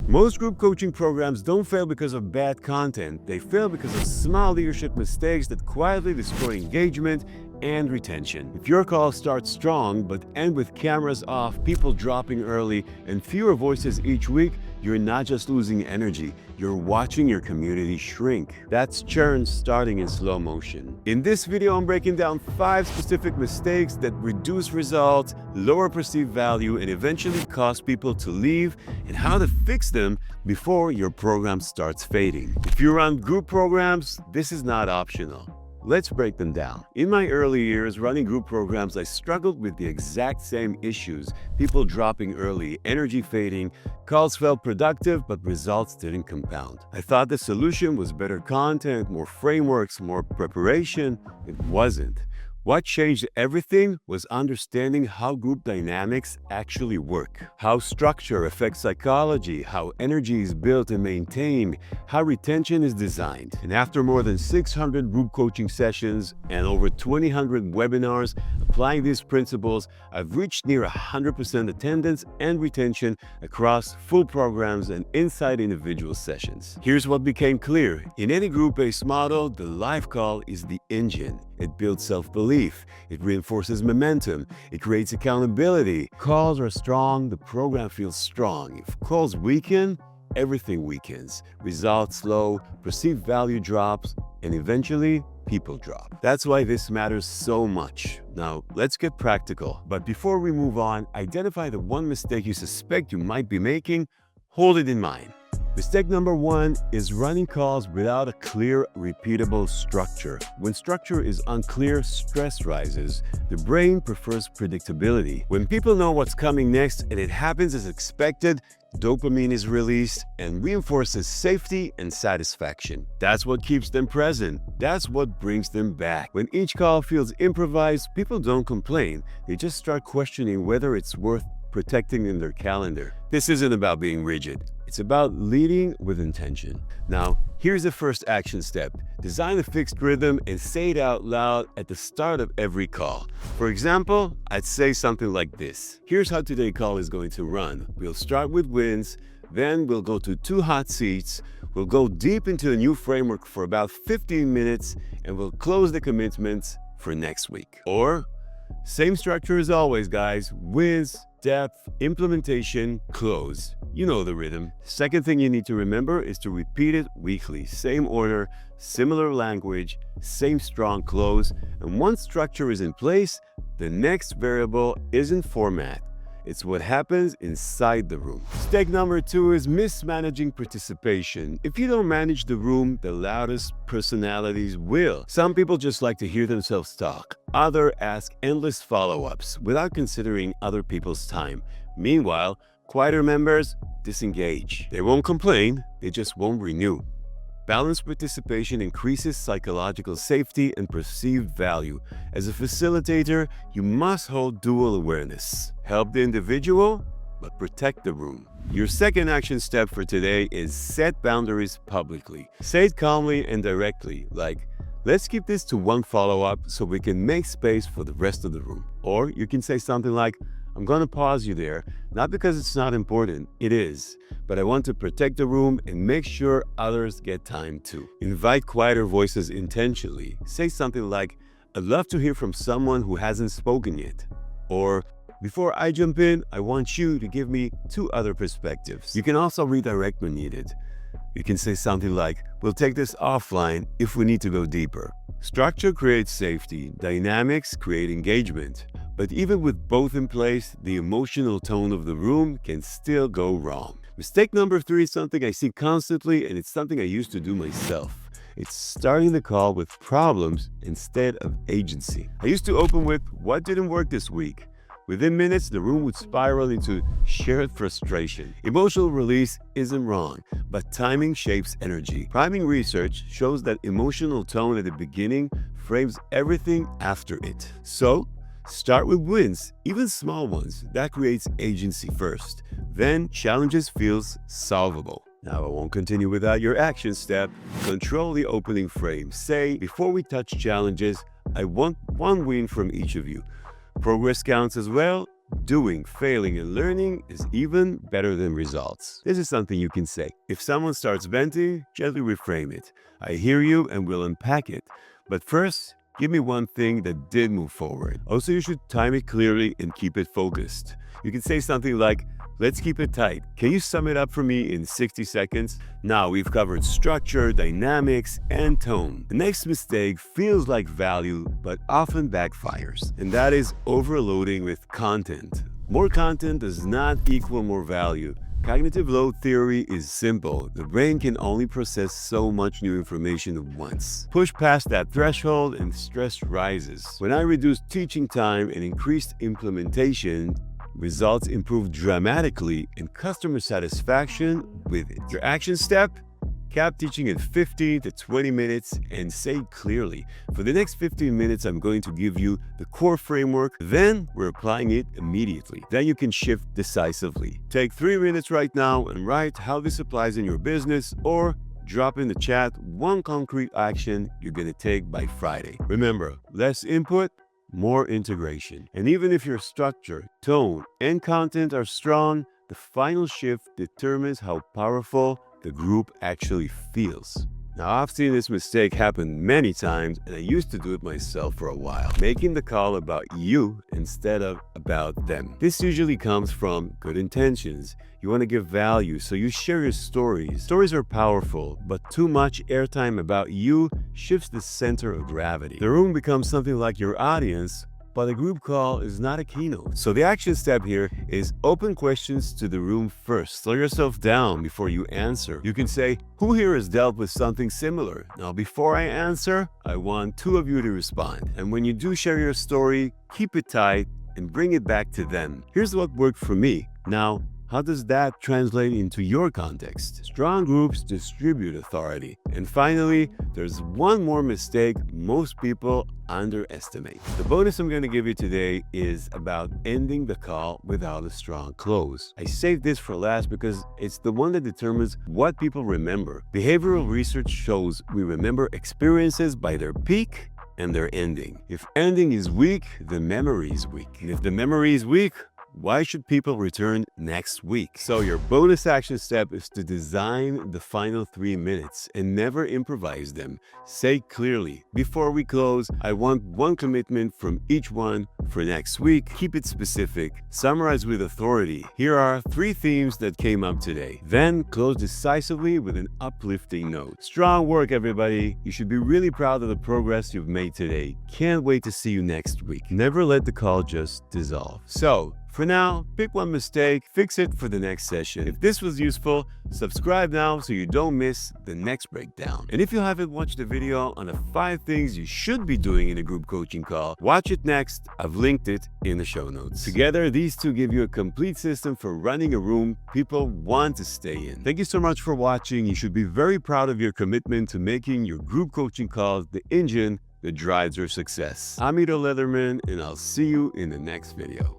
Most group coaching programs don't fail because of bad content. They fail because of small leadership mistakes that quietly destroy engagement and retention. If your call starts strong but end with cameras off, people dropping early, and fewer voices each week, you're not just losing energy, you're watching your community shrink. That's churn starting in slow motion. In this video, I'm breaking down 5 specific mistakes that reduce results, lower perceived value, and eventually cause people to leave, and how to fix them before your program starts fading. If you run group programs, this is not optional. Let's break them down. In my early years running group programs, I struggled with the exact same issues. People dropping early, energy fading, calls felt productive, but results didn't compound. I thought the solution was better content, more frameworks, more preparation. It wasn't. What changed everything was understanding how group dynamics actually work, how structure affects psychology, how energy is built and maintained, how retention is designed. And after more than 600 group coaching sessions and over 2,000 webinars applying these principles, I've reached near 100% attendance and retention across full programs and inside individual sessions. Here's what became clear. In any group-based model, the live call is the engine. It builds self-belief, it reinforces momentum, it creates accountability. Calls are strong, the program feels strong. If calls weaken, everything weakens. Results slow, perceived value drops, and eventually, people drop. That's why this matters so much. Now, let's get practical. But before we move on, identify the one mistake you suspect you might be making. Hold it in mind. Mistake number 1 is running calls without a clear, repeatable structure. When structure is unclear, stress rises. The brain prefers predictability. When people know what's coming next and it happens as expected, dopamine is released and reinforces safety and satisfaction. That's what keeps them present. That's what brings them back. When each call feels improvised, people don't complain. They just start questioning whether it's worth protecting in their calendar. This isn't about being rigid. It's about leading with intention. Now, here's the first action step. Design a fixed rhythm and say it out loud at the start of every call. For example, I'd say something like this. Here's how today's call is going to run. We'll start with wins, then we'll go to 2 hot seats, we'll go deep into a new framework for about 15 minutes, and we'll close the commitments for next week. Or, same structure as always, guys. Wins, depth, implementation, close. You know the rhythm. Second thing you need to remember is to repeat it weekly. Same order, similar language, same strong close. And once structure is in place, the next variable isn't format. It's what happens inside the room. Mistake number 2 is mismanaging participation. If you don't manage the room, the loudest personalities will. Some people just like to hear themselves talk. Others ask endless follow-ups without considering other people's time. Meanwhile, quieter members disengage. They won't complain, they just won't renew. Balanced participation increases psychological safety and perceived value. As a facilitator, you must hold dual awareness. Help the individual, but protect the room. Your second action step for today is set boundaries publicly. Say it calmly and directly, like, let's keep this to 1 follow-up so we can make space for the rest of the room. Or you can say something like, I'm going to pause you there, not because it's not important, it is, but I want to protect the room and make sure others get time too. Invite quieter voices intentionally. Say something like, I'd love to hear from someone who hasn't spoken yet. Or, before I jump in, I want you to give me 2 other perspectives. You can also redirect when needed. You can say something like, we'll take this offline if we need to go deeper. Structure creates safety, dynamics create engagement. But even with both in place, the emotional tone of the room can still go wrong. Mistake number 3 is something I see constantly, and it's something I used to do myself. It's starting the call with problems instead of agency. I used to open with, what didn't work this week? Within minutes, the room would spiral into shared frustration. Emotional release isn't wrong, but timing shapes energy. Priming research shows that emotional tone at the beginning frames everything after it. So, start with wins, even small ones. That creates agency first. Then, challenges feels solvable. Now, I won't continue without your action step. Control the opening frame. Say, before we touch challenges, I want 1 win from each of you. Progress counts as well, Doing, failing, and learning is even better than results. This is something you can say. If someone starts venting, gently reframe it. I hear you and will unpack it. But first, give me one thing that did move forward. Also, you should time it clearly and keep it focused. You can say something like, let's keep it tight. Can you sum it up for me in 60 seconds? Now we've covered structure, dynamics, and tone. The next mistake feels like value, but often backfires, and that is overloading with content. More content does not equal more value. Cognitive load theory is simple. The brain can only process so much new information at once. Push past that threshold and stress rises. When I reduced teaching time and increased implementation, results improved dramatically and customer satisfaction with it. Your action step? Cap teaching in 15 to 20 minutes and say clearly, for the next 15 minutes, I'm going to give you the core framework, then we're applying it immediately. Then you can shift decisively. Take 3 minutes right now and write how this applies in your business, or drop in the chat one concrete action you're going to take by Friday. Remember, less input, more integration. And even if your structure, tone, and content are strong, the final shift determines how powerful the group actually feels. Now, I've seen this mistake happen many times, and I used to do it myself for a while, making the call about you instead of about them. This usually comes from good intentions. You want to give value, so you share your stories. Stories are powerful, but too much airtime about you shifts the center of gravity. The room becomes something like your audience, but a group call is not a keynote. So the action step here is open questions to the room first. Slow yourself down before you answer. You can say, who here has dealt with something similar? Now, before I answer, I want 2 of you to respond. And when you do share your story, keep it tight and bring it back to them. Here's what worked for me. Now, how does that translate into your context? Strong groups distribute authority. And finally, there's one more mistake most people underestimate. The bonus I'm going to give you today is about ending the call without a strong close. I saved this for last because it's the one that determines what people remember. Behavioral research shows we remember experiences by their peak and their ending. If ending is weak, the memory is weak. And if the memory is weak, why should people return next week? So your bonus action step is to design the final 3 minutes and never improvise them. Say clearly, before we close, I want one commitment from each one for next week. Keep it specific. Summarize with authority. Here are 3 themes that came up today. Then close decisively with an uplifting note. Strong work, everybody. You should be really proud of the progress you've made today. Can't wait to see you next week. Never let the call just dissolve. So, for now, pick one mistake, fix it for the next session. If this was useful, subscribe now so you don't miss the next breakdown. And if you haven't watched the video on the 5 things you should be doing in a group coaching call, watch it next. I've linked it in the show notes. Together, these 2 give you a complete system for running a room people want to stay in. Thank you so much for watching. You should be very proud of your commitment to making your group coaching calls the engine that drives your success. I'm Ido Leatherman, and I'll see you in the next video.